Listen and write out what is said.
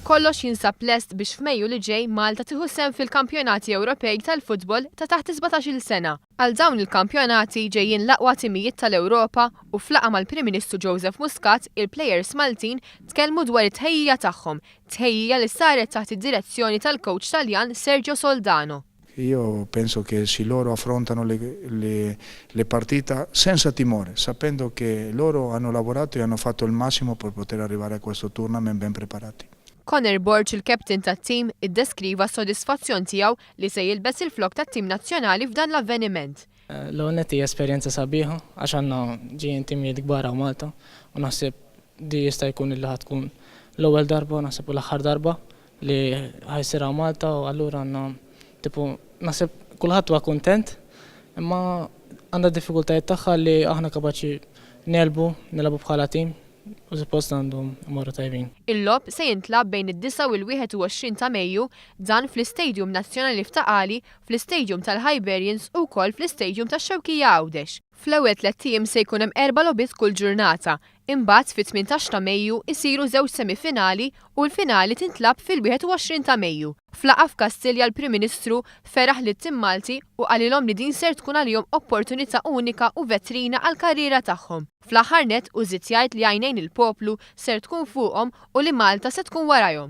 Kollox jinsab lest biex f'Mejju li ġej Malta tieħu sehem fil-Kampjonati Ewropej tal-futbol ta' taħt 17-il sena. Għal dawn il-kampjonati ġejjin l-aqwa timijiet tal-Ewropa u f'laqgħa mal-Prim Ministru Joseph Muscat, il-plejers Maltin tkellmu dwar it-tħejjija tagħhom, tħejjija li saret taħt id-direzzjoni tal-coach Taljan Sergio Soldano. Io penso che se loro affrontano le partite senza timore, sapendo che loro hanno lavorato e hanno fatto il massimo per poter arrivare a questo tournament ben preparati. Conor Borg, il-kapten tat-tim, iddeskriva s-sodisfazzjon tiegħu li se jilbes il-flok tat-tim nazzjonali f'dan l-avveniment. L-għonet hija esperjenza sabiħa għax għandna ġejjin timijiet kbar Malta u naħseb di jista' jkun illi tkun l-ewwel darba u naħseb u l-aħħar darba li ħajsir Malta u allura għandna tipu naħseb kulħadd huwa kuntent imma għandha diffikultajiet tagħha li aħna kapaċi nilagħbu bħala tim u suppost għandhom imorru tajbin. Il-lob se jintlab bejn id-9 u l-21 ta' Mejju dan fl-Istadium Nazzjonali f'Taqali, fl-Istadium tal-Hibernians u wkoll fl-Istadium tax-Xewkija Għawdex. Fl-ewwel 3 tiem se jkun hemm 4 logħbiet kull ġurnata. Imbagħad fit-18 ta' Mejju isiru żewġ semifinali u l-finali tintlab fil-21 ta' Mejju. F'laqgħa f'Kastilja l-Prim Ministru feraħ lit-tim Malti u qalilhom li din ser tkun għalihom opportunità unika u vetrina għall-karriera tagħhom. Fl-aħħar nett użid jgħid li għajnejn il-poplu ser tkun fuqhom u li Malta se tkun warajhom.